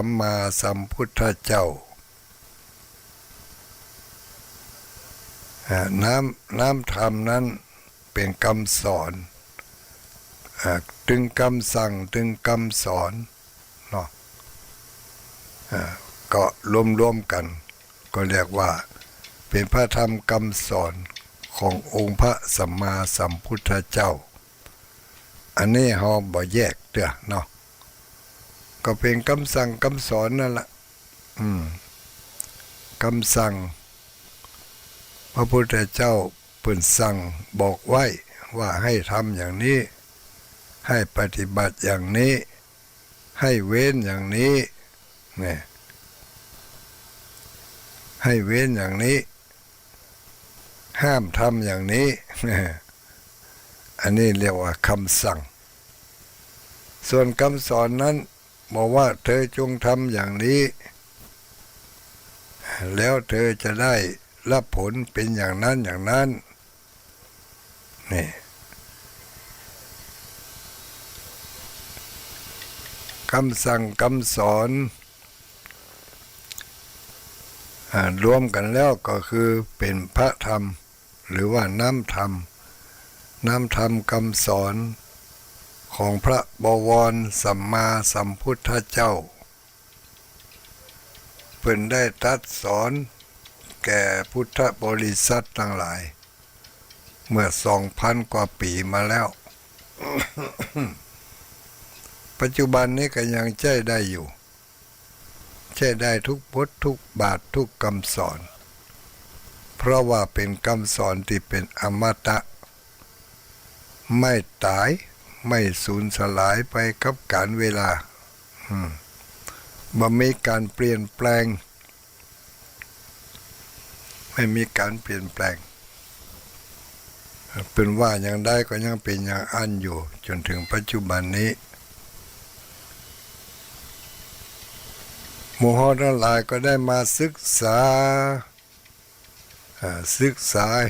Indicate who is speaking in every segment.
Speaker 1: สัมมาสัมพุทธเจ้าน้ำธรรมนั้นเป็นคำสอนตึงคำสั่งตึงคำสอนเนาะก็รวมกันก็เรียกว่าเป็นพระธรรมคำสอนขององค์พระสัมมาสัมพุทธเจ้าอันนี้เราบ่แยกเด้อเนาะก็เป็นคำสั่งคำสอนนั่นแหละคำสั่งพระพุทธเจ้าเพิ่นสั่งบอกไว้ว่าให้ทำอย่างนี้ให้ปฏิบัติอย่างนี้ให้เว้นอย่างนี้เนี่ยให้เว้นอย่างนี้ห้ามทำอย่างนี้อันนี้เรียกว่าคำสั่งส่วนคำสอนนั้นบอกว่าเธอจงทำอย่างนี้แล้วเธอจะได้รับผลเป็นอย่างนั้นอย่างนั้นนี่คำสั่งคำสอนรวมกันแล้วก็คือเป็นพระธรรมหรือว่าน้ำธรรมคำสอนของพระบวรสัมมาสัมพุทธเจ้าเพิ่นได้ตรัสสอนแก่พุทธบริษัททั้งหลายเมื่อ 2,000 กว่าปีมาแล้ว ปัจจุบันนี้ก็ยังใช้ได้อยู่ใช้ได้ทุกบททุกบาททุกคำสอนเพราะว่าเป็นคำสอนที่เป็นอมตะไม่ตายไม่สูญสลายไปกับกาลเวลาบ่มีการเปลี่ยนแปลงไม่มีการเปลี่ยนแปลงเป็นว่าอย่างใดก็ยังเป็นอย่างอันอยู่จนถึงปัจจุบันนี้หมู่เฮาทั้งหลายก็ได้มาศึกษา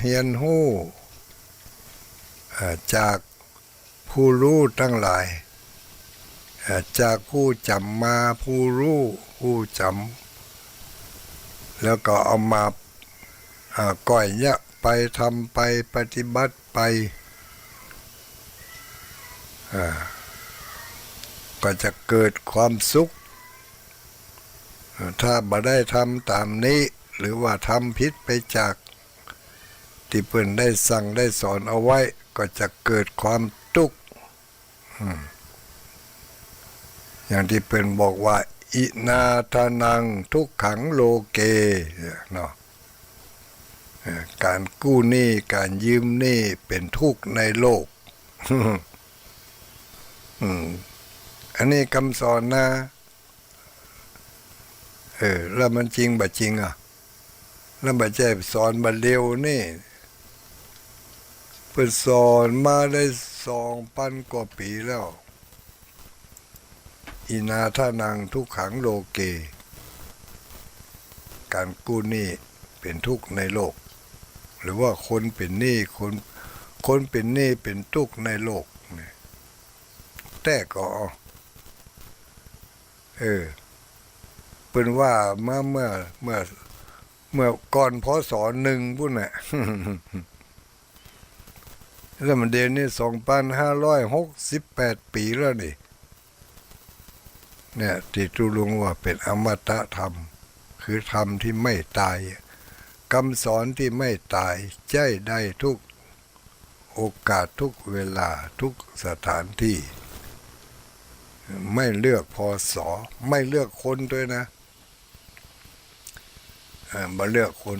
Speaker 1: เรียนรู้จากผู้รู้ทั้งหลายจากผู้จำมาผู้รู้ผู้จำแล้วก็เอามาก่อยเนี่ยไปทำไปปฏิบัติไปก็จะเกิดความสุขถ้าบ่ได้ทำตามนี้หรือว่าทำผิดไปจากที่เพิ่นได้สั่งได้สอนเอาไว้ก็จะเกิดความทุกข์อย่างที่เพิ่นบอกว่าอินาทานังทุกขังโลเกเนาะการกู้หนี้การยืมหนี้เป็นทุกข์ในโลกอันนี้คำสอนนะแล้วมันจริงบ่จริงอ่ะแล้วบ่ใช่สอนบ่เร็วนี่เพิ่นสอนมาได้ 2,000 กว่าปีแล้วอินาทานังทุกขังโลเกการกู้หนี้เป็นทุกข์ในโลกหรือว่าคนเป็นหนี้คนเป็นหนี้เป็นทุกข์ในโลกนี่แต่ก็เป็นว่าเมื่อก่อนพศ1พุ่นน่ะ แล้วมันเดือนนี้2,568 ปีแล้วนี่เนี่ยที่ตุลุงว่าเป็นอมตะธรรมคือธรรมที่ไม่ตายคำสอนที่ไม่ตายใช้ได้ทุกโอกาสทุกเวลาทุกสถานที่ไม่เลือกพศไม่เลือกคนด้วยนะมาเลือกคน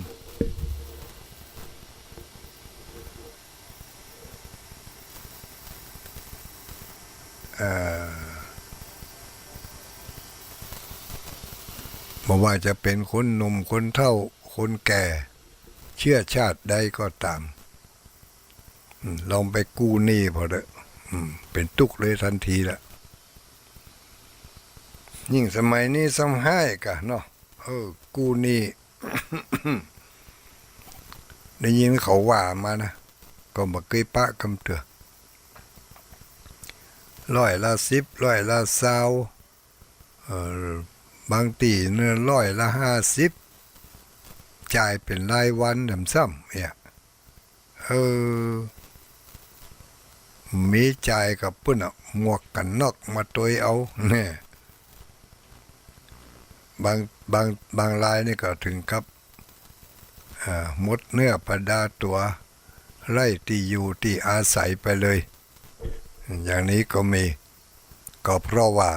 Speaker 1: บอกว่าจะเป็นคนหนุ่มคนเฒ่าคนแก่เชื้อชาติใดก็ตามลองไปกู้หนี้พอเด้อเป็นทุกข์เลยทันทีละยิ่งสมัยนี้ซ้ำให้กะเนาะกู้หนี้ ได้ยินเขาว่ามานะก็บ่เคยปะคำเตือ100 ละ 10 100 ละ 20 บางตีเนื้อ150จ่ายเป็นรายวันดำซ้ำเนี่ยมีจ่ายกับปุ่นหมวกกันนอกมาตัวเอาเนี่ยบางรายนี่ก็ถึงกับหมดเนื้อประดาตัวไล่ที่อยู่ที่อาศัยไปเลยอย่างนี้ก็มีก็เพราะว่า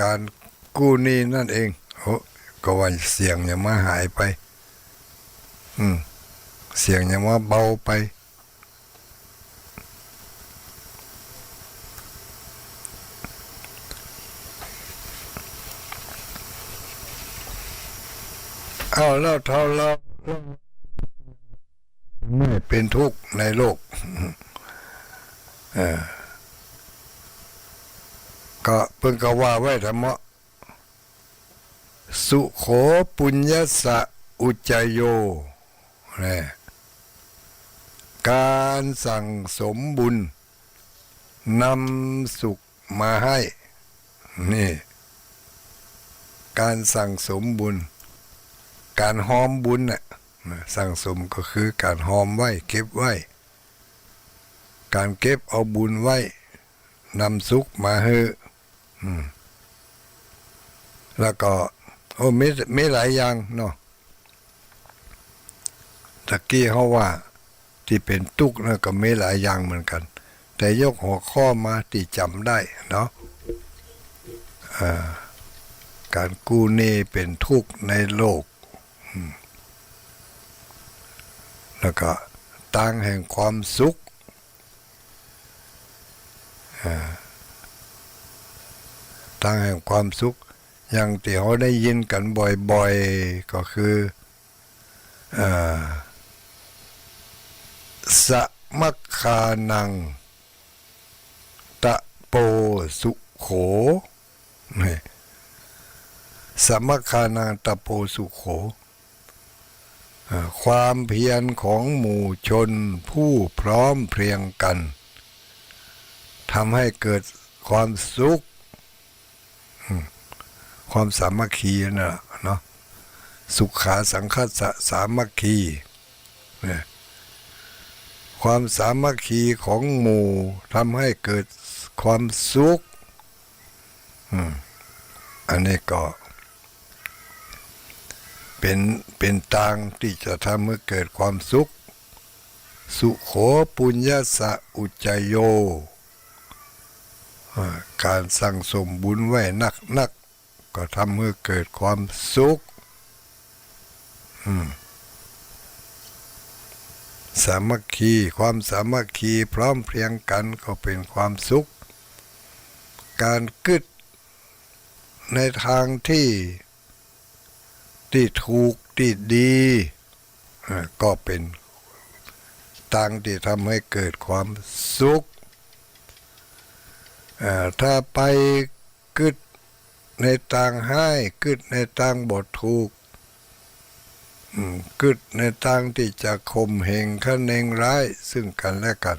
Speaker 1: การกู้หนี้นั่นเองก็ว่าเสียงอย่ามาหายไปเสียงอย่ามาเบาไปเอาแล้วเท่าเราไม่เป็นทุกข์ในโลกก็เพิ่งก็ว่าไว้ธรรมะสุโขปุญญสะอุจจโยเนี่ยการสั่งสมบุญนำสุขมาให้นี่การสั่งสมบุญการหอมบุญน่ะสั่งสมก็คือการหอมไว้เก็บไว้การเก็บเอาบุญไว้นำสุขมาให้แล้วก็มีหลายอย่างเนาะตะกี้เขาว่าที่เป็นทุกข์นะก็มีหลายอย่างเหมือนกันแต่ยกหัวข้อมาที่จำได้เนาะการกู้หนี้เป็นทุกข์ในโลกแล้วก็ตั้งแห่งความสุขตั้งแห่งความสุขอย่างที่เราได้ยินกันบ่อยๆก็คือสมัคคานังตะโปสุโขสมัคคานังตะโปสุโขความเพียรของหมู่ชนผู้พร้อมเพรียงกันทำให้เกิดความสุขความสามัคคีนะเนาะสุขาสังคัสสะสามัคคีเนี่ยความสามัคคีของหมู่ทำให้เกิดความสุขอันนี้ก็เป็นทางที่จะทำให้เกิดความสุขสุโขปุญญสะอุจจโยการสั่งสมบุญไว้นักก็ทำให้เกิดความสุขสามัคคีความสามัคคีพร้อมเพรียงกันก็เป็นความสุขการกึศในทางที่ถูกที่ดีก็เป็นทางที่ทำให้เกิดความสุขถ้าไปกึศในทางให้กึศในทางบทถูกกึศในทางที่จะข่มเหงคะเนงร้ายซึ่งกันและกัน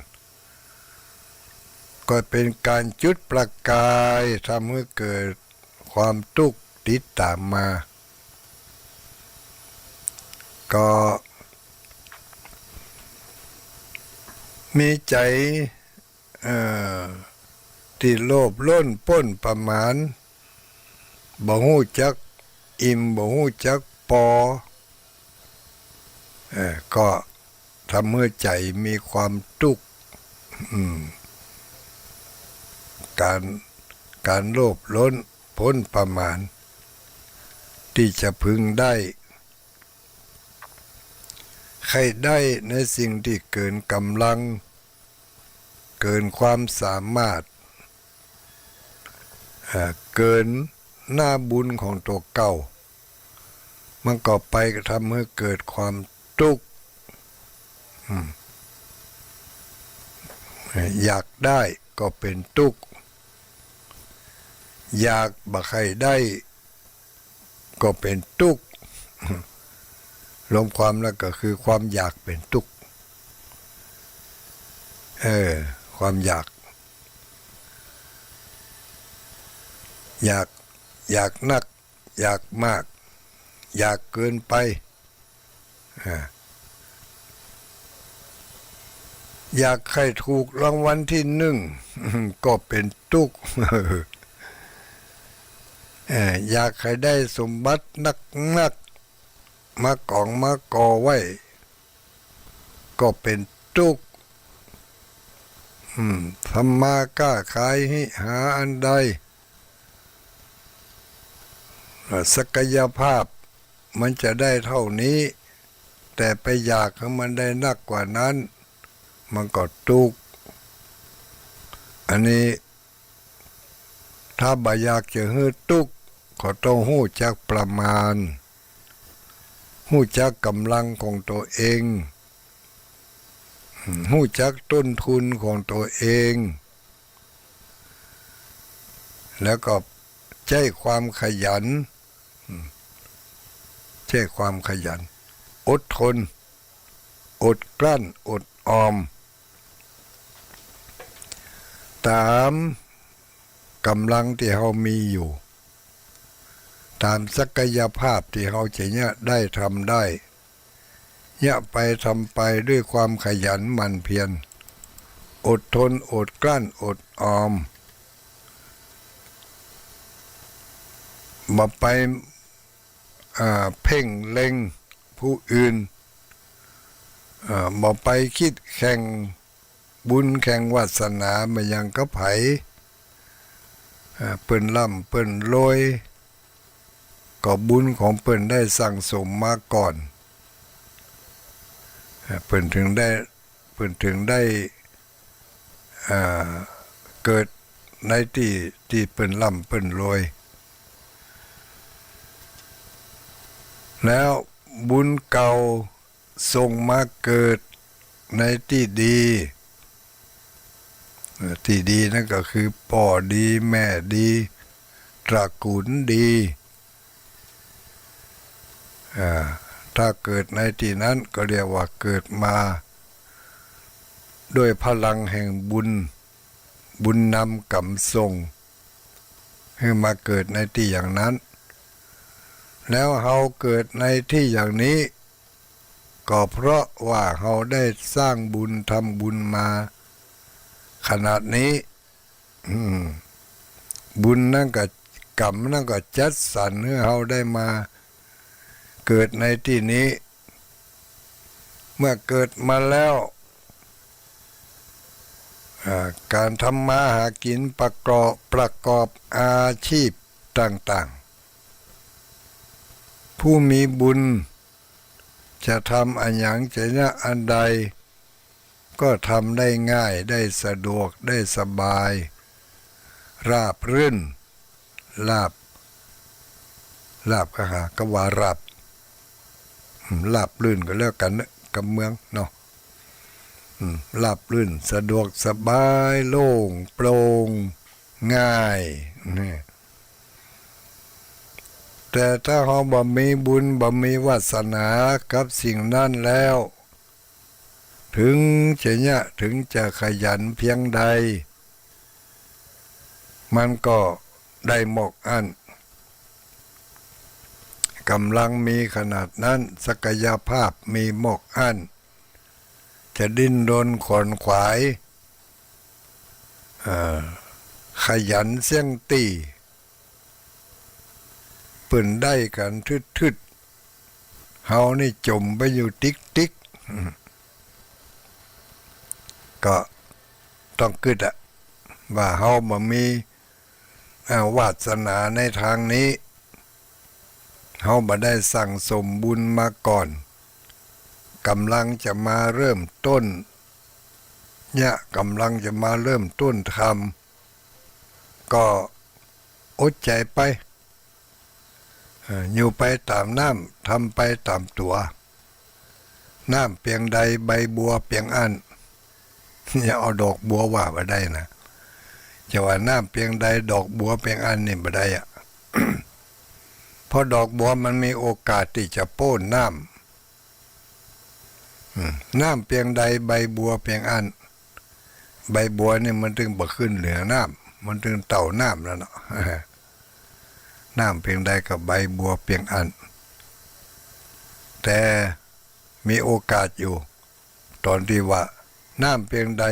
Speaker 1: ก็เป็นการจุดประกายทำให้เกิดความทุกข์ติดตามมาก็มีใจที่โลภล้นป้นประมาณบ่ฮู้จักอิ่มบ่ฮู้จักพอก็ทำให้ใจมีความทุกข์การโลภล้นพ้นประมาณที่จะพึงได้ใครได้ในสิ่งที่เกินกำลังเกินความสามารถเกินหน้าบุญของตัวเก่ามันก็ไปทำให้เกิดความทุกข์อยากได้ก็เป็นทุกข์อยากบ่ใครได้ก็เป็นทุกข์รวมความแล้วก็คือความอยากเป็นทุกข์ความอยากนัก อยากมากอยากเกินไปอยากใครถูกรางวัลที่หนึ่งก็เป็นทุกข์อยากใครได้สมบัตินักมากองมากอไว้ก็เป็นทุกข์ทำมาค้าขายให้หาอันใดศักยภาพมันจะได้เท่านี้แต่ไปอยากให้มันได้นักกว่านั้นมันก็ทุกข์อันนี้ถ้าบ่อยากจะให้ทุกข์ก็ต้องรู้จักประมาณรู้จักกำลังของตัวเองรู้จักต้นทุนของตัวเองแล้วก็ใช้ความขยันใช้ความขยันอดทนอดกลั้นอดออมตามกำลังที่เรามีอยู่ตามศักยภาพที่เราจะเนี่ยได้ทำได้เนี่ยไปทำไปด้วยความขยันหมั่นเพียรอดทนอดกลั้นอดออมมาไปเพ่งเล็งผู้อื่นมาไปคิดแข่งบุญแข่งวาสนามายังกระไผเปิ้นล่ำเปิ้นรวยก็บุญของเปิ้นได้สั่งสมมาก่อนเปิ้นถึงได้เกิดในที่เปิ้นล่ำเปิ้นรวยแล้วบุญเก่าส่งมาเกิดในที่ดีนั่นก็คือพ่อดีแม่ดีตระกูลดีถ้าเกิดในที่นั้นก็เรียกว่าเกิดมาด้วยพลังแห่งบุญนำกำส่งให้มาเกิดในที่อย่างนั้นแล้วเราเกิดในที่อย่างนี้ก็เพราะว่าเราได้สร้างบุญทำบุญมาขนาดนี้บุญนั่นก็กรรมนั่นก็จัดสรรให้เราได้มาเกิดในที่นี้เมื่อเกิดมาแล้วการทำมาหากินประกอบอาชีพต่างๆผู้มีบุญจะทำอันหยังจะเนี่ยอันใดก็ทำได้ง่ายได้สะดวกได้สบายราบรื่นลาบก็หาก็ว่าราบลื่นก็แล้วกันกับเมืองเนาะราบลื่นสะดวกสบายโล่งโปร่งง่ายนี่แต่ถ้าเราบ่มีบุญบ่มีวาสนากับสิ่งนั้นแล้วถึงจะขยันเพียงใดมันก็ได้หมกอันกำลังมีขนาดนั้นศักยภาพมีหมกอันจะดิ้นรนขวนขวายขยันเสี่ยงตีปืนได้กันทึดเฮานี่จมไปอยู่ติ๊กก็ต้องกึดว่าเฮาบ่มีวาสนาในทางนี้เฮาบ่ได้สั่งสมบุญมาก่อนกำลังจะมาเริ่มต้นเนี่ยกำลังจะมาเริ่มต้นทำก็อดใจไปอยู่ไปตามน้ำทำไปตามตัวน้ำเพียงใดใบบัวเพียงอันอย่าเอาดอกบัวว่าบ่ได้นะจะว่าน้ำเพียงใดดอกบัวเพียงอันนี่บ่ได้เพราะดอกบัวมันมีโอกาสที่จะโป้นน้ำเพียงใดใบบัวเพียงอันใบบัวนี่มันถึงบ่ขึ้นเหลือน้ำมันถึงเต่าน้ำแล้วเนาะ น้ำเพียงใดกับใบบัวเพียงอันแต่มีโอกาสอยู่ตอนที่ว่าน้ำเพียงใด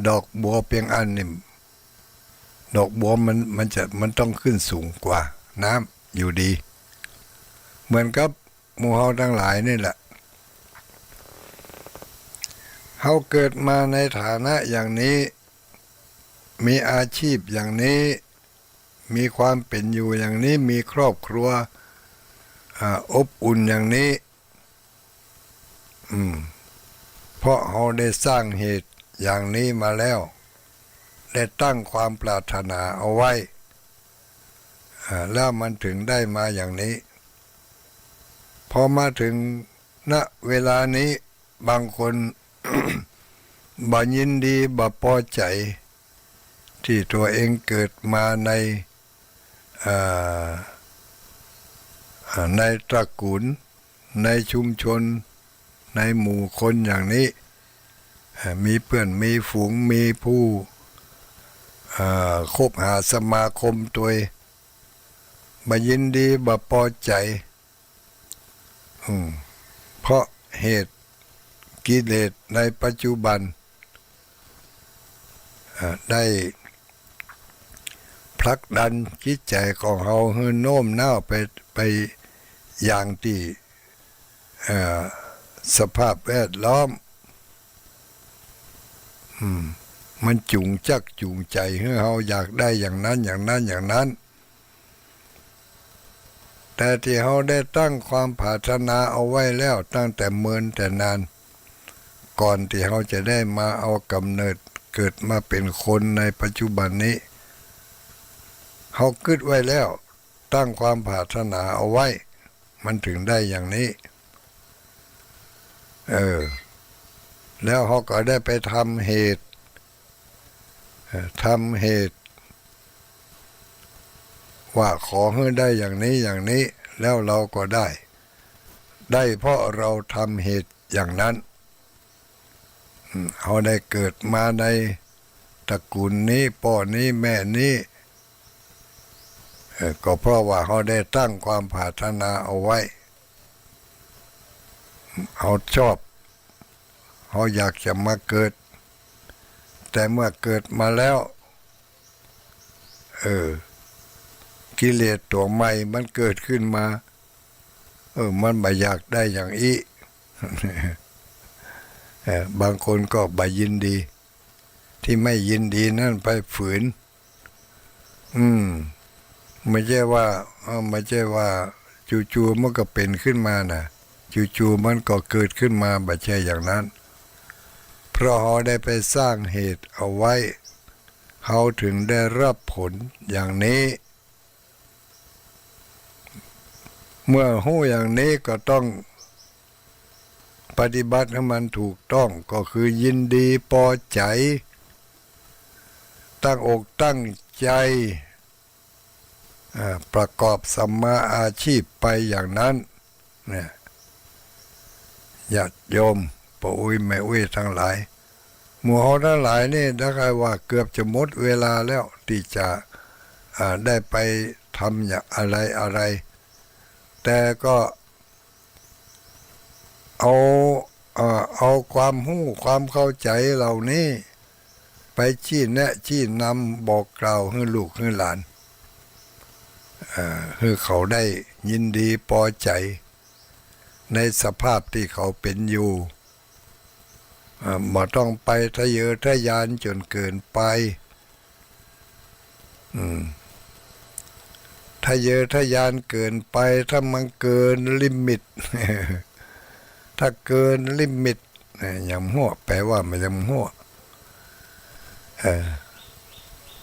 Speaker 1: ดอกบัวเพียงอันนี่ดอกบัวมันต้องขึ้นสูงกว่าน้ำอยู่ดีเหมือนกับหมู่เฮาทั้งหลายนี่แหละเฮาเกิดมาในฐานะอย่างนี้มีอาชีพอย่างนี้มีความเป็นอยู่อย่างนี้มีครอบครัวอบอุ่นอย่างนี้เพราะเราได้สร้างเหตุอย่างนี้มาแล้วได้ตั้งความปรารถนาเอาไว้แล้วมันถึงได้มาอย่างนี้พอมาถึงณเวลานี้บางคน บ่ยินดีบ่พอใจที่ตัวเองเกิดมาในตระกูลในชุมชนในหมู่คนอย่างนี้มีเพื่อนมีฝูงมีผู้คบหาสมาคมตัวบ่ยินดีบ่พอใจเพราะเหตุกิเลสในปัจจุบันได้ผลักดันจิตใจของเราให้โน้มน้าวไปอย่างที่สภาพแวดล้อมมันจูงใจให้เราอยากได้อย่างนั้นอย่างนั้นแต่ที่เราได้ตั้งความปรารถนาเอาไว้แล้วตั้งแต่เมินแต่นานก่อนที่เราจะได้มาเอากำเนิดเกิดมาเป็นคนในปัจจุบันนี้เราคิดไว้แล้วตั้งความปรารถนาเอาไว้มันถึงได้อย่างนี้แล้วเขาก็ได้ไปทำเหตุว่าขอให้ได้อย่างนี้แล้วเราก็ได้เพราะเราทำเหตุอย่างนั้นเขาได้เกิดมาในตระกูลนี้พ่อนี้แม่นี้ก็เพราะว่าเขาได้ตั้งความปรารถนาเอาไว้เขาชอบเขาอยากจะมาเกิดแต่เมื่อเกิดมาแล้วกิเลสตัวใหม่มันเกิดขึ้นมามันไม่อยากได้อย่างอี บางคนก็บ่ยินดีที่ไม่ยินดีนั่นไปฝืนไม่ใช่ว่าจู่ๆมันก็เป็นขึ้นมานะจู่ๆมันก็เกิดขึ้นมาไม่ใช่อย่างนั้นเพราะเขาได้ไปสร้างเหตุเอาไว้เขาถึงได้รับผลอย่างนี้เมื่อหู้อย่างนี้ก็ต้องปฏิบัติให้มันถูกต้องก็คือยินดีพอใจตั้งอกตั้งใจประกอบสัมมาอาชีพไปอย่างนั้นเนี่ยญาติโยมปู่อุ้ยแม่อุ้ยทั้งหลายหมู่เฮาทั้งหลายนี่ถ้าใครว่าเกือบจะหมดเวลาแล้วที่จะได้ไปทำอย่างอะไรแต่ก็เอาความรู้ความเข้าใจเหล่านี้ไปชี้แนะชี้นำบอกกล่าวให้ลูกให้หลานให้เขาได้ยินดีพอใจในสภาพที่เขาเป็นอยู่บ่ต้องไปทะเยอทะยานจนเกินไปทะเยอทะยานเกินไปถ้ามันเกินลิมิต ถ้าเกินลิมิตยำหัวแปลว่าไม่ยำหัว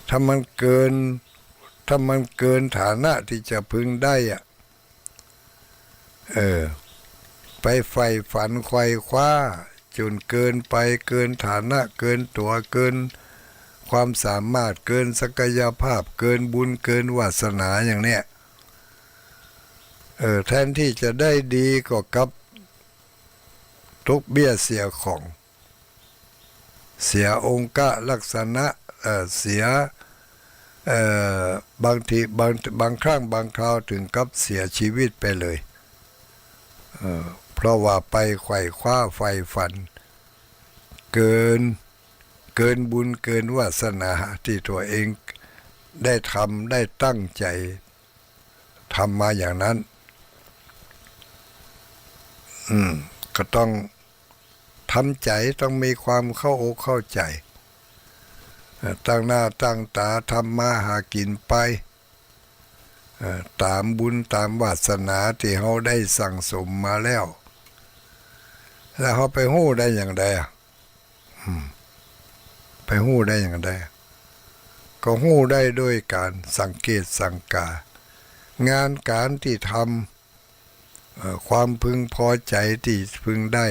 Speaker 1: ถ้ามันเกินฐานะที่จะพึงได้ไปใฝ่ฝันไขว่คว้าจนเกินไปเกินฐานะเกินตัวเกินความสามารถเกินศักยภาพเกินบุญเกินวาสนาอย่างเนี้ยแทนที่จะได้ดีก็กับทุกเบี้ยเสียของเสียองค์ลักษณะเสีย บางทีบางครั้งบางคราวถึงกับเสียชีวิตไปเลยเพราะว่าไปไขว่คว้าไฟฝันเกินบุญเกินวาสนาที่ตัวเองได้ทำได้ตั้งใจทำมาอย่างนั้นก็ต้องทำใจต้องมีความเข้าอกเข้าใจตั้งหน้าตั้งตาทำมาหากินไปตามบุญตามวาสนาที่เขาได้สั่งสมมาแล้วเขาไปหู้ได้อย่างใดไปหู้ได้อย่างใดก็หู้ได้ด้วยการสังเกตสังกางานการที่ทำความพึงพอใจที่พึงได้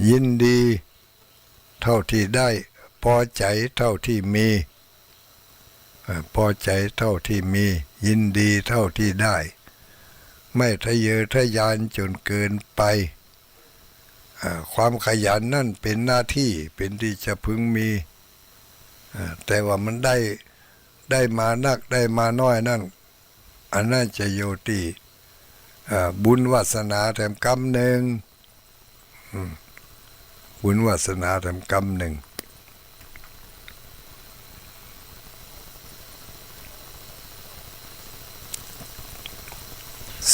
Speaker 1: ยินดีเท่าที่ได้พอใจเท่าที่มีพอใจเท่าที่มียินดีเท่าที่ได้ไม่ทะเยอทะยานจนเกินไปความขยันนั่นเป็นหน้าที่เป็นที่จะพึงมีแต่ว่ามันได้มานักได้มาน้อยนั่นอันนั้นจะโยติบุญวาสนาแถมกรรมหนึ่งบุญวาสนาแถมกรรมหนึ่ง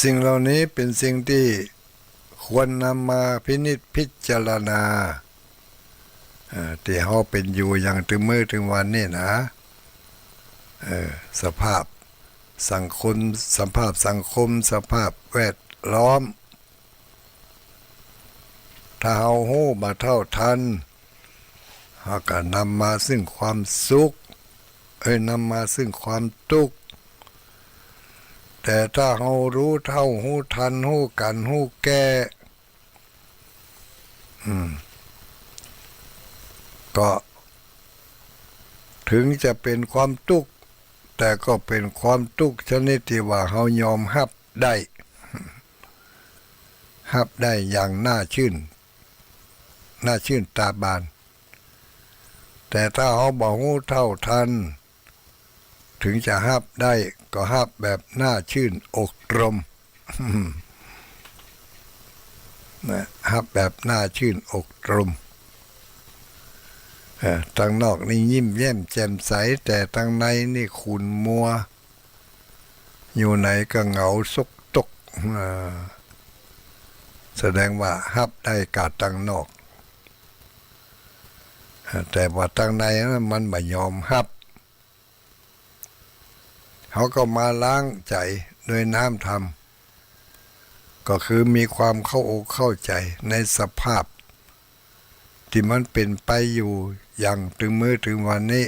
Speaker 1: สิ่งเหล่านี้เป็นสิ่งที่ควรนำมาพินิจพิจารณาที่เขาเป็นอยู่อย่างถึงมื้อถึงวันนี้นะสภาพสังคมสภาพแวดล้อมถ้าเฮาฮู้มาเท่าทันเฮาก็นำมาซึ่งความสุขนำมาซึ่งความทุกข์แต่ถ้าเฮารู้เท่าฮู้ทันฮู้กันฮู้แก้ก็ถึงจะเป็นความทุกข์แต่ก็เป็นความทุกข์ชนิดที่ว่าเฮายอมรับได้อย่างน่าชื่นตาบานแต่ถ้าเฮาบ่ฮู้เท่าทันถึงจะรับได้ก็รับแบบน่าชื่นอกรมรับแบบน่าชื่นอกรมทางนอกนี่ยิ้มแย้มแจ่มใสแต่ทางในนี่ขุ่นมัวอยู่ไหนก็เหงาซกตกแสดงว่ารับได้กาดทางนอกแต่ว่าทางในมันไม่ยอมรับเขาก็มาล้างใจด้วยน้ำธรรมก็คือมีความเข้าอกเข้าใจในสภาพที่มันเป็นไปอยู่อย่างถึงมื้อถึงวันนี้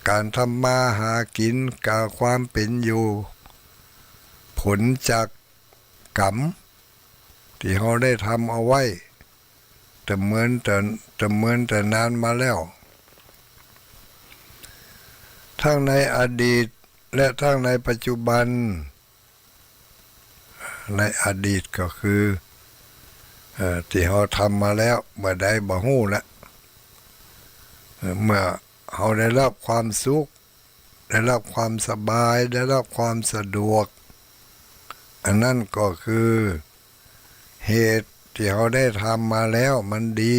Speaker 1: การทำมาหากินกับความเป็นอยู่ผลจากกรรมที่เขาได้ทำเอาไว้แต่เหมือนแต่นานมาแล้วทั้งในอดีตและทั้งในปัจจุบันในอดีตก็คือที่เขาทำมาแล้วเมื่อใดบ่ฮู้ละเมื่อเขาได้รับความสุขได้รับความสบายได้รับความสะดวกอันนั้นก็คือเหตุที่เขาได้ทำมาแล้วมันดี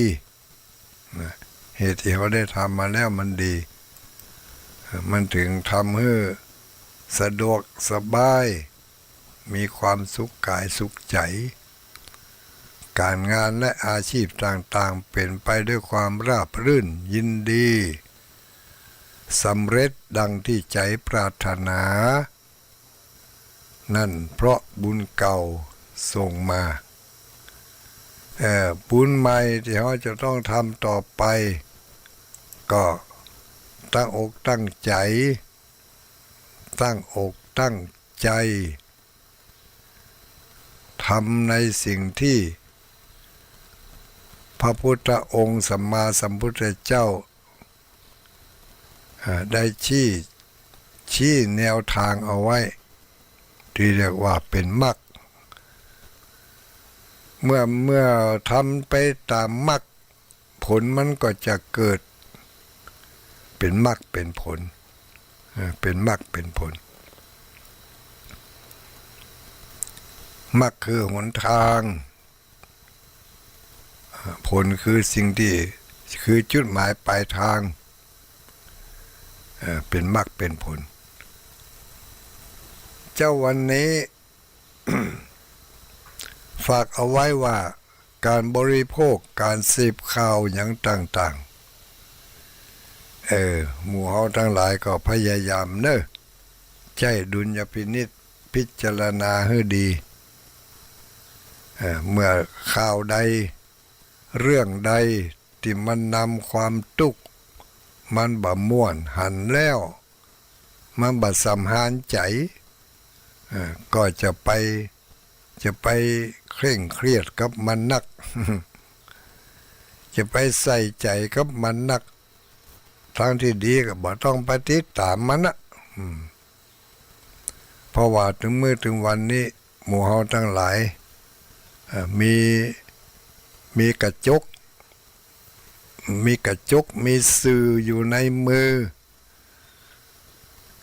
Speaker 1: เหตุที่เขาได้ทำมาแล้วมันดีมันถึงทำให้สะดวกสบายมีความสุขกายสุขใจการงานและอาชีพต่างๆเป็นไปด้วยความราบรื่นยินดีสำเร็จดังที่ใจปรารถนานั่นเพราะบุญเก่าส่งมาบุญใหม่ที่เขาจะต้องทำต่อไปก็ตั้งอกตั้งใจทำในสิ่งที่พระพุทธองค์สัมมาสัมพุทธเจ้าได้ชี้แนวทางเอาไว้ที่เรียกว่าเป็นมรรคเมื่อทำไปตามมรรค ผลมันก็จะเกิดเป็นมรรคเป็นผลเป็นมรรคเป็นผลมรรคคือหนทางผลคือสิ่งที่คือจุดหมายปลายทางเป็นมรรคเป็นผลเจ้าวันนี้ ฝากเอาไว้ว่าการบริโภคการเสพข่าวอย่างต่างๆหมู่เฮาทั้งหลายก็พยายามเนอะใช้ดุลยพินิจพิจารณาให้ดีเมื่อข่าวใดเรื่องใดที่มันนำความทุกข์มันบ่ม่วนหันแล้วมันบ่สำหานใจก็จะไปเคร่งเครียดกับมันนัก จะไปใส่ใจกับมันนักทางที่ดีก็บ่ต้องไปติดตามมันนะเพราะว่าถึงมื้อถึงวันนี้หมู่เฮาทั้งหลายมีกระจกมีสื่ออยู่ในมือ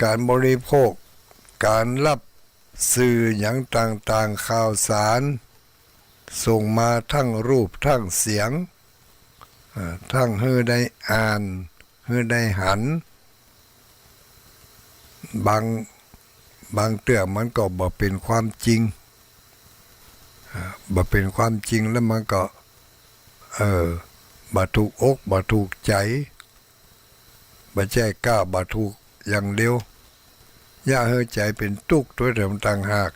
Speaker 1: การบริโภคการรับสื่ออย่างต่างๆข่าวสารส่งมาทั้งรูปทั้งเสียงทั้งให้ได้อ่านให้ได้หันบางเตื้อมันก็บ่เป็นความจริงบ่เป็นความจริงแล้วมันก็บ่ถูกอกบ่ถูกใจบ่ใช่กล้าบ่ถูกอย่างเดียวอย่าให้ใจเป็นทุกข์ตัวเดิมต่างหาก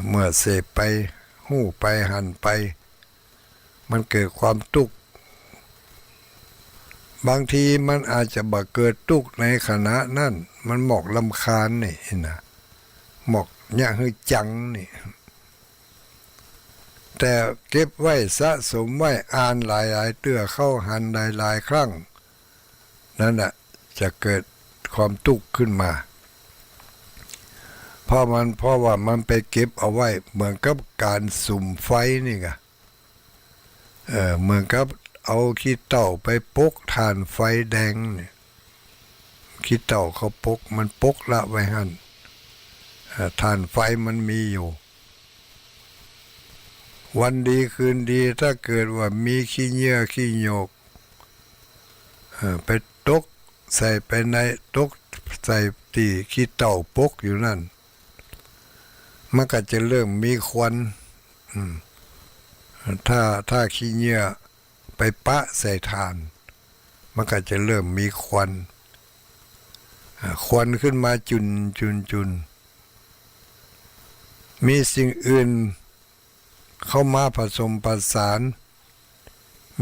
Speaker 1: เมื่อเสพไปหู้ไปหันไปมันเกิดความทุกข์บางทีมันอาจจะบ่เกิดทุกข์ในขณะนั้นมันหมอกลำคาญนี่นะหมอกเนี่ยคือจังนี่แต่เก็บไว้สะสมไว้อ่านหลายๆเตื้อเข้าหันหลายๆครั้งนั่นน่ะจะเกิดความทุกข์ขึ้นมาเพราะว่ามันไปเก็บเอาไว้เหมือนกับการสุ่มไฟนี่ไงเหมือนกับเอาขี้เต่าไปปกถ่านไฟแดงเนี่ยขี้เต่าเขาปกมันปกละไว้หั่นถ่านไฟมันมีอยู่วันดีคืนดีถ้าเกิดว่ามีขี้เหยื่อขี้โยกไปตกใส่ไปในตกใส่ที่ขี้เต่าปกอยู่นั่นมันก็จะเริ่มมีควันถ้าขี้เหยื่อไปปะใส่ถ่านมันก็จะเริ่มมีควันขึ้นมาจุนมีสิ่งอื่นเข้ามาผสมผสาน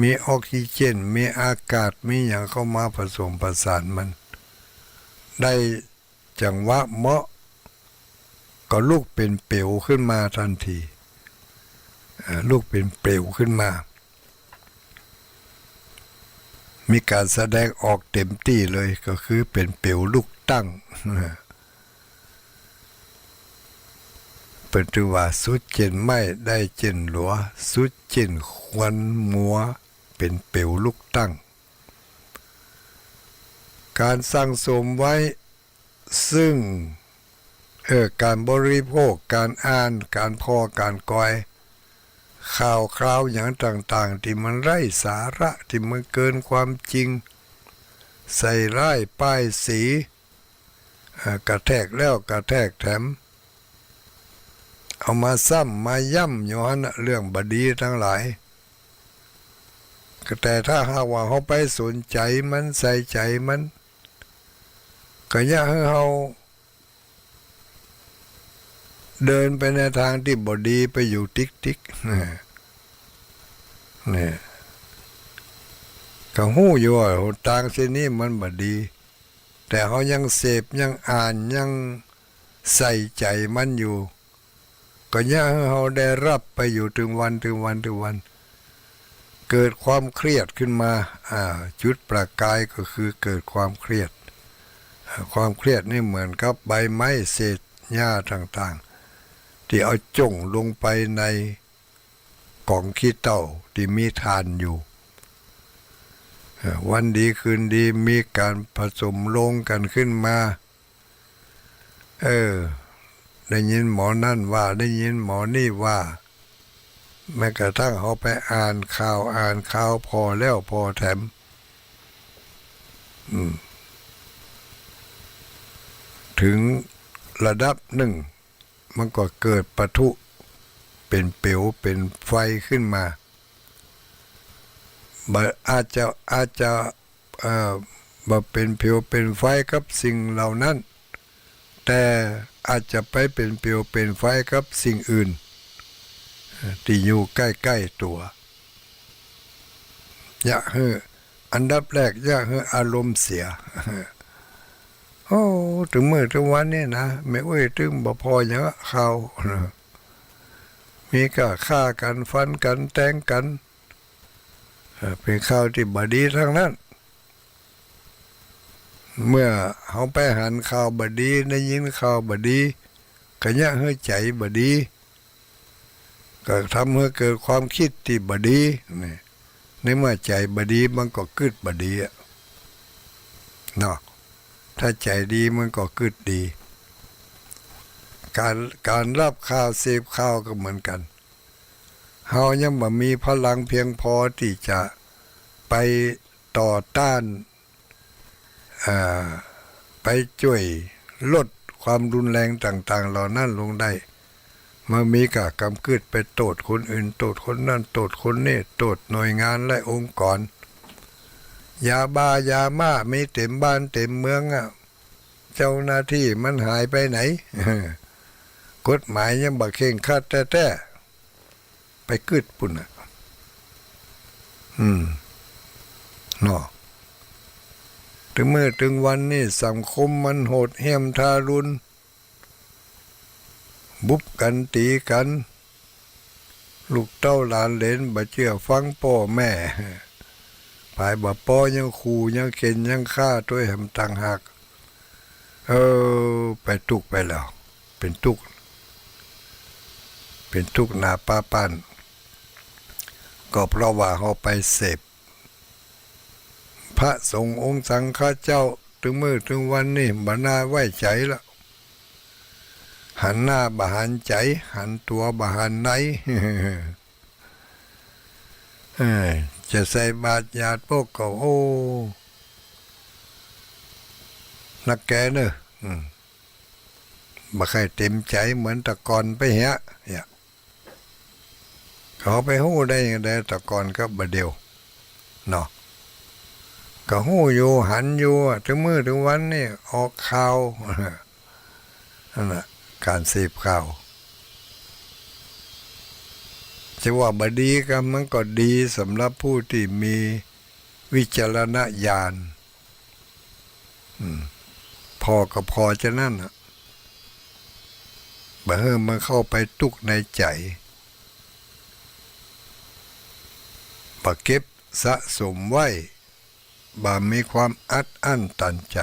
Speaker 1: มีออกซิเจนมีอากาศมีอย่างเข้ามาผสมผสานมันได้จังหวะเหมาะก็ลูกเป็นเปลวขึ้นมาทันทีลูกเป็นเปลวขึ้นมามีการแสดงออกเต็มที่เลยก็คือเป็นเปลวลูกตั้งเป็นตัวว่าสุดเจนไม่ได้เจนหลัวสุดเจนควันมัวเป็นเปลวลูกตั้งการสร้างสมไว้ซึ่งการบริโภคการอ่านการพอการกอยข่าวคราวอย่างต่างๆที่มันไร้สาระที่มันเกินความจริงใส่ร้ายป้ายสีกระแทกแล้วกระแทกแถมเอามาซ้ำมาย่ำอยู่นั่นเรื่องบดีทั้งหลายแต่ถ้าหากว่าเขาไปสนใจมันใส่ใจมันก็อยากให้เขาเดินไปในทางที่บดีไปอยู่ติ๊กเนี่ยก็หู้อยู่ว่าทางเส้นนี้มันบดีแต่เขายังเสพยังอ่านยังใส่ใจมันอยู่ก็อยากให้เขาได้รับไปอยู่ถึงวันเกิดความเครียดขึ้นมาจุดประกายก็คือเกิดความเครียดความเครียดนี่เหมือนกับใบไม้เศษหญ้าต่างๆที่เอาจ่งลงไปใน กองขี้เต่าที่มีทานอยู่วันดีคืนดีมีการผสมลงกันขึ้นมาได้ยินหมอนั่นว่าได้ยินหมอนี่ว่าแม้กระทั่งเขาไปอ่านข่าวพอแล้วพอแถมถึงระดับหนึ่งมันก็เกิดปะทุเป็นเปลวเป็นไฟขึ้นมาอาจจะมาเป็นเปลวเป็นไฟกับสิ่งเหล่านั้นแต่อาจจะไปเป็นเปลวเป็นไฟกับสิ่งอื่นที่อยู่ใกล้ๆตัวอย่าให้อันดับแรกอย่าให้อารมณ์เสียโอ้ถึงมื้อถึงวันนี้นะแม่เอ้ยถึงบ่พออย่างเขามีก็ฆ่ากันฟันกันแทงกันเป็นข่าวที่บดีทั้งนั้นเมื่อเขาไปหันข่าวบดีได้ยินข่าวบดีก็ยะให้ใจบดีก็ทำให้เกิดความคิดที่บดีนี่ในเมื่อใจบดีมันก็กึดบดีเนาะถ้าใจดีมันก็กึดดีการรับข่าวเสพข่าวก็เหมือนกันเฮายังบ่มีพลังเพียงพอที่จะไปต่อต้านไปช่วยลดความรุนแรงต่างๆเหล่านั้นลงได้มามีกะกำกึดไปโทษคนอื่นโทษคนนั้นโทษคนนี้โทษหน่วยงานและองค์กรยาบ้ายาม่ามีเต็มบ้านเต็มเมืองเจ้าหน้าที่มันหายไปไหน กฎหมายยังบ่เคร่งครัดแท้ๆไปกึดปุ่นเนาะถึงเมื่อถึงวันนี้สังคมมันโหดเหี้ยมทารุณบุบกันตีกันลูกเต้าหลานเหลนบ่เชื่อฟังพ่อแม่ภายบ่ป้อยังขู่ยังเข็นยังฆ่าตัวแหมต่างหากไปตุกไปแล้วเป็นตุกหน้าป้าปั้นก็เพราะว่าเขาไปเสพพระสงฆ์องค์สังฆเจ้าถึงมื้อถึงวันนี้บ่น่าไว้ใจละหันหน้าบ่หันใจหันตัวบ่หันไหน จะใส่บาตรญาติพวกก็โอ้นักแกเนอะบ่ค่อยเต็มใจเหมือนแต่ก่อนไปเหี้ยเขาไปฮู้ได้ยังไงแต่ก่อนก็บ่เดียวเนาะก็ฮู้อยู่หันอยู่ถึงมื้อถึงวันนี่ออกข่าวนั่นน่ะการเสพข่าวจะว่าบดีก็มันก็ดีสำหรับผู้ที่มีวิจารณญาณพอก็พอจะนั่นน่ะบ่ให้มันเข้าไปตุกในใจบ่เก็บสะสมไว้บ่มีความอัดอั้นตันใจ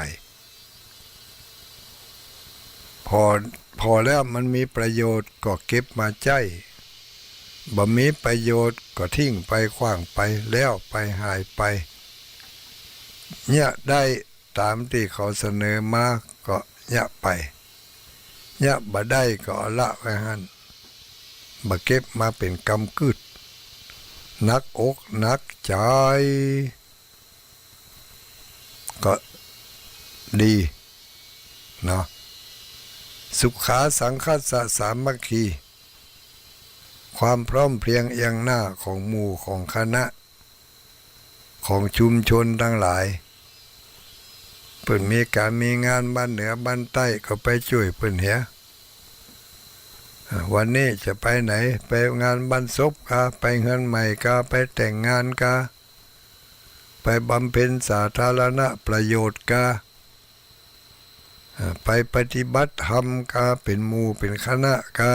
Speaker 1: พอแล้วมันมีประโยชน์ก็เก็บมาใจบ่มีประโยชน์ก็ทิ้งไปขว้างไปแล้วไปหายไปเนี่ยได้ตามที่เขาเสนอมาก็เนี่ยไปเนี่ยบ่ได้ก็ละไว้หั่นบ่เก็บมาเป็นกำกึดนักอกนักใจก็ดีเนาะสุขาสังคัสสะสามัคคีความพร้อมเพรียงเอียงหน้าของหมู่ของคณะของชุมชนทั้งหลายเพิ่นมีการมีงานบ้านเหนือบ้านใต้ก็ไปช่วยเพิ่นเหียวันนี้จะไปไหนไปงานบ้านศพกะไปเงินใหม่กะไปแต่งงานกะไปบำเพ็ญสาธารณประโยชน์กะไปปฏิบัติธรรมกะเป็นหมู่เป็นคณะกะ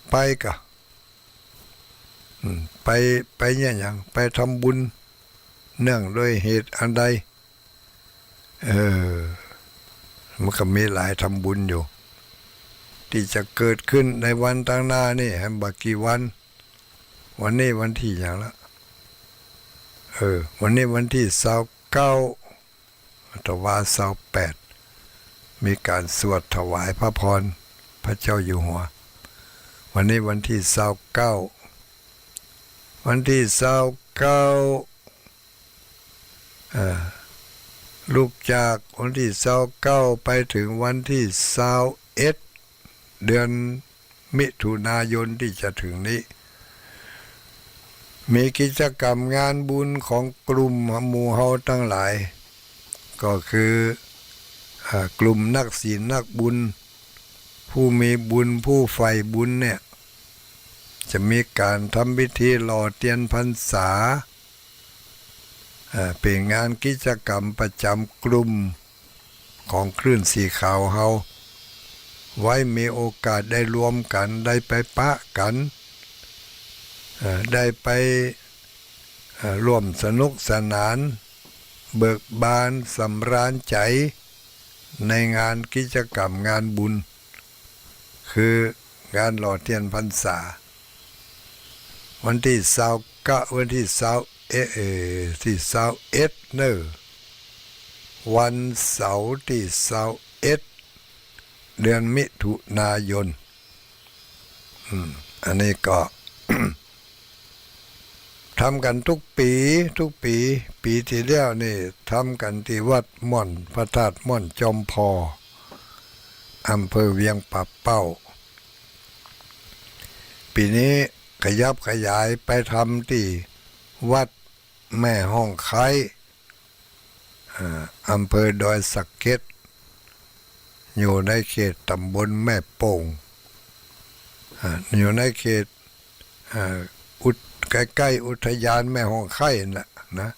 Speaker 1: ไปกะไปเนี่ยอย่างไปทำบุญเนื่องด้วยเหตุอันใดมันก็มีหลายทำบุญอยู่ที่จะเกิดขึ้นในวันต่างหน้านี่ให้บักกี่วัน วันนี้วันที่อย่างละวันนี้วันที่29ตวา28มีการสวดถวายพระพรพระเจ้าอยู่หัววันนี้วันที่29วันที่29ลูกจากวันที่29ไปถึงวันที่21เดือนมิถุนายนที่จะถึงนี้มีกิจกรรมงานบุญของกลุ่มหมู่เฮาทั้งหลายก็คือกลุ่มนักศีลนักบุญผู้มีบุญผู้ใฝ่บุญเนี่ยจะมีการทำพิธีหล่อเทียนพรรษาเป็นงานกิจกรรมประจำกลุ่มของคลื่นสีขาวเฮาไว้มีโอกาสได้รวมกันได้ไปปะกันได้ไปร่วมสนุกสนานเบิกบานสำราญใจในงานกิจกรรมงานบุญคืองานหล่อเทียนพรรษาวันที่29วันที่21เนอะวันเสาร์ที่21เดือนมิถุนายนอันนี้ก็ ทำกันทุกปีปีที่แล้วนี่ทำกันที่วัดม่อนพระธาตุม่อนจอมพออำเภอเวียงป่าเป้าปีนี้ขยับขยายไปทำที่วัดแม่ห้องไคร้อำเภอดอยสักเก็ดอยู่ในเขตตำบลแม่โป่งอยู่ในเขตใกล้ๆอุทยานแม่ห้องไคร้นะ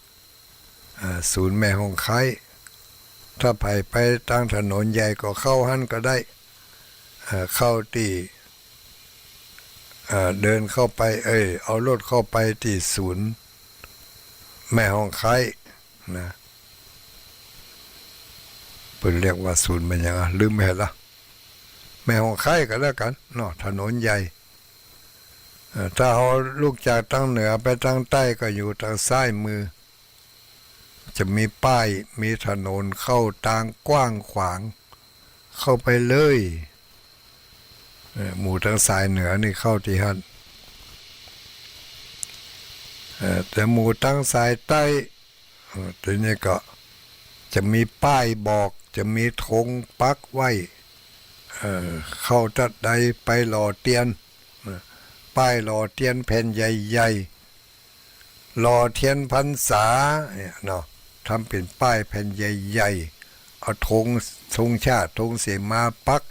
Speaker 1: ศูนย์แม่ห้องไคร้ถ้าไปทางถนนใหญ่ก็เข้าหั่นก็ได้เข้าที่เดินเข้าไปเอารถเข้าไปที่ศูนย์แม่ห้องไคร้นะเพิ่นเรียกว่าศูนย์เป็นยังไงลืมไปละแม่ห้องไคร้ก็แล้วกันเนาะถนนใหญ่ถ้าเอาลูกจากทางเหนือไปทางใต้ก็อยู่ทางซ้ายมือจะมีป้ายมีถนนเข้าทางกว้างขวางเข้าไปเลยหมู่ทางสายเหนือนี่เข้าที่หั่นแต่หมู่ทางสายใต้ทีนี้ก็จะมีป้ายบอกจะมีธงปักไว้เข้าทัดใดไปหล่อเทียนป้ายหล่อเทียนแผ่นใหญ่ๆหล่อเทียนพรรษาเนี่ยเนาะทำเป็นป้ายแผ่นใหญ่ๆเอาธงชาติธงเสมาปัก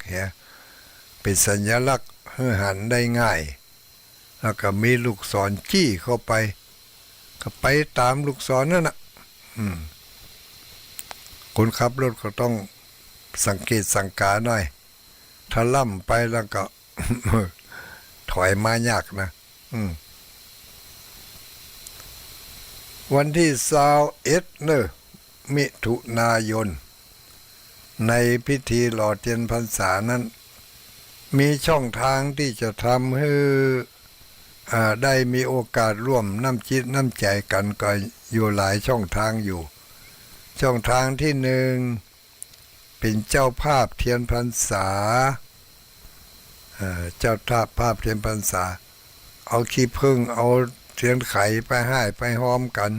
Speaker 1: เป็นสัญลักษณ์ให้หันได้ง่ายแล้วก็มีลูกศรจี้เข้าไปก็ไปตามลูกศรนั่นน่ะคนขับรถก็ต้องสังเกตสังกาหน่อยถ้าล่ำไปแล้วก็ ถอยมายากนะวันที่21มิถุนายนในพิธีหล่อเทียนพรรษานั้นมีช่องทางที่จะทำให้ได้มีโอกาสร่วมน้ำจิตน้ำใจกันก็อยู่หลายช่องทางอยู่ช่องทางที่หนึ่งเป็นเจ้าภาพเทียนพรรษาเจ้าภาพเทียนพรรษาเอาขี้ผึ้งเอาเทียนไขไปให้ไปห้อมกัน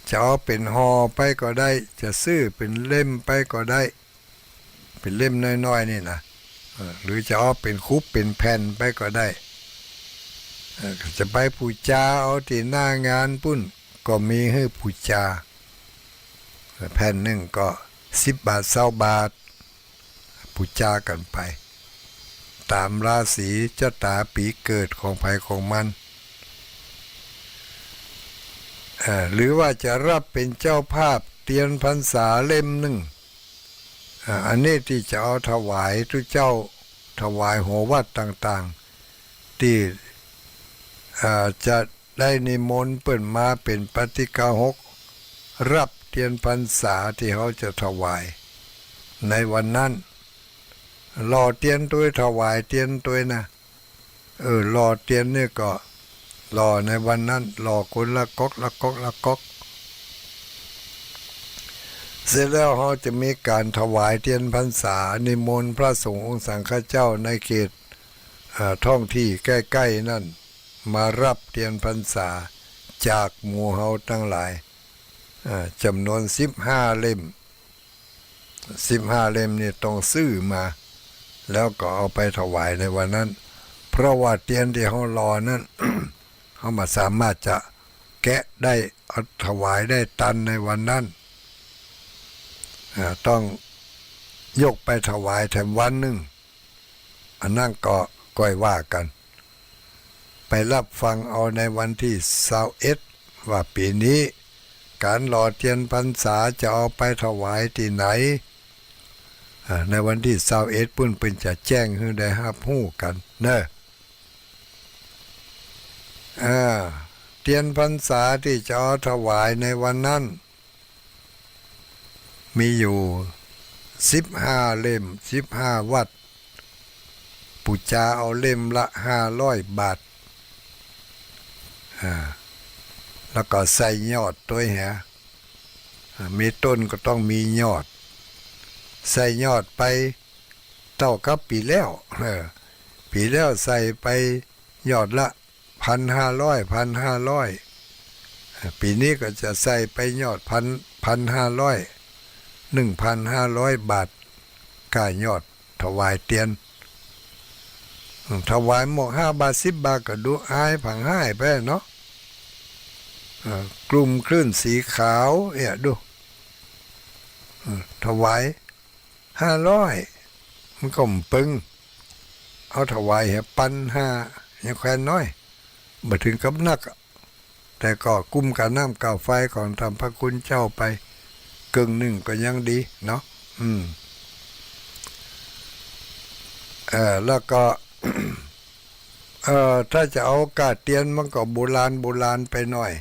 Speaker 1: จะเอาเป็นห่อไปก็ได้จะซื้อเป็นเล่มไปก็ได้เป็นเล่มน้อยๆนี่นะหรือจะเอาเป็นคุบเป็นแผ่นไปก็ได้จะไปปูจาเอาที่หน้างานปุ้นก็มีให้ปูจาแผ่นหนึ่งก็10 บาท20 บาทปูจากันไปตามราศีชะตาปีเกิดของภัยของมันหรือว่าจะรับเป็นเจ้าภาพเทียนพรรษาเล่มหนึ่งอันนี้ที่จะเอาถวายทุกเจ้าถวายหัววัดต่างๆที่จะได้นิมนต์เปิ่นมาเป็นปฏิฆาหกรับเทียนพรรษาที่เขาจะถวายในวันนั้นหล่อเทียนตัวถวายเทียนตัวนะหล่อเทียนนี่ก็ รอในวันนั้นรอคนละก๊อกละก๊อกละก๊อกเสร็จแล้วเขาจะมีการถวายเทียนพรรษานิมนต์พระสงฆ์องค์สังฆเจ้าในเขตท้องที่ใกล้ๆนั่นมารับเทียนพรรษาจากหมู่เฮาทั้งหลายจำนวน15 เล่ม15 เล่มนี่ต้องซื้อมาแล้วก็เอาไปถวายในวันนั้นเพราะว่าเทียนที่เขารอนั้น เขามาสามารถจะแกะได้เอาถวายได้ตันในวันนั้นต้องยกไปถวายแถมวันหนึ่งอันนั่นก็ก้อยว่ากันไปรับฟังเอาในวันที่21ว่าปีนี้การหล่อเทียนพรรษาจะเอาไปถวายที่ไหนในวันที่21ปุ่นเป็นจะแจ้งให้ได้รับรู้กันเนอะเทียนพรรษาที่จะเอาถวายในวันนั้นมีอยู่15 เล่ม15 วัดปุจจาเอาเล่มละ500 บาทแล้วก็ใส่ยอดตัวแหมีต้นก็ต้องมียอดใส่ยอดไปเท่ากับปีแล้วปีแล้วใส่ไปยอดละ1,500ปีนี้ก็จะใส่ไปยอด1,500 บาทค่ายอดถวายเตียนถวายหมก5 บาท10 บาทก็ดูอายผังให้ไปเนาะกลุ่มคลื่นสีขาวดูถวาย500มันก็ปึงเอาถวาย1,500ยังแควนน้อยบ่ถึงกับนักแต่ก็กุ้มกับน้ำกับไฟของทำพระคุณเจ้าไปกึ่งหนึ่งก็ยังดีเนาะแล้วก็ ถ้าจะเอากาเตียนมันก็โบราณไปหน่อย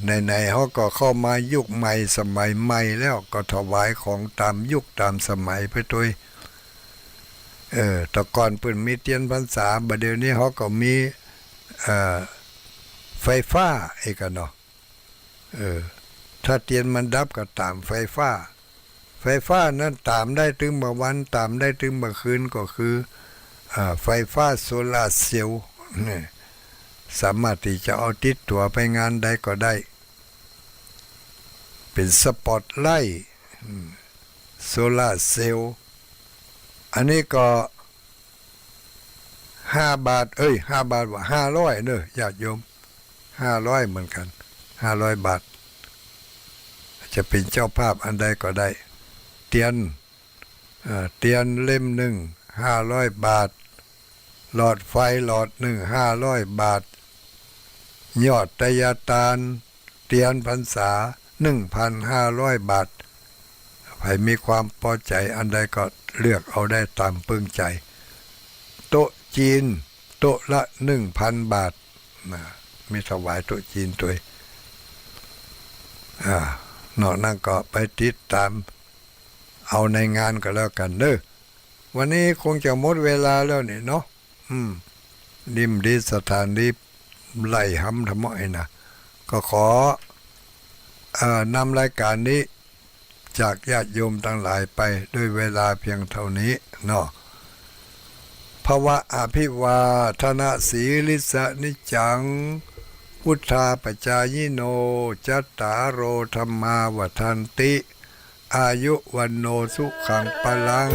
Speaker 1: ไหนๆเขาก็เข้ามายุคใหม่สมัยใหม่แล้วก็ถวายของตามยุคตามสมัยไปด้วยแต่ก่อนเพิ่นมีเตียนพรรษาบัดเดี๋ยวนี้เขาก็มีไฟฟ้าอีกเนาะถ้าเตียนมันดับก็ตามไฟฟ้านั้นตามได้ถึงบางวันตามได้ถึงบางคืนก็คือไฟฟ้าโซลาร์เซลล์สามารถที่จะเอาติดตัวไปงานใดก็ได้เป็นสปอตไลท์โซลาร์เซลล์อันนี้ก็5 บาท5 บาทว่า500เด้อญาติโยม500เหมือนกัน500 บาทจะเป็นเจ้าภาพอันใดก็ได้เตียนเล่มหนึ่ง500 บาทหลอดไฟหลอดหนึ่ง500 บาทยอดไตรยตานเตียนพรรษา 1,500 บาทใครมีความพอใจอันใดก็เลือกเอาได้ตามปึงใจโต๊ะจีนโต๊ะละ 1,000 บาทมีถวายโต๊ะจีนตัวนอกนั้นก็ไปติดตามเอาในงานก็แล้วกันเด้อวันนี้คงจะหมดเวลาแล้วนี่เนาะดิมดีสถานดีไล่หำทำไมนะก็ขอนำรายการนี้จากญาติโยมทั้งหลายไปด้วยเวลาเพียงเท่านี้เนาะภวะอภิวาทนาสีลิสนิจังพุทธาปจายโนจัตตารโอธรรมาวัฏันติอายุวันโนสุขังปลัง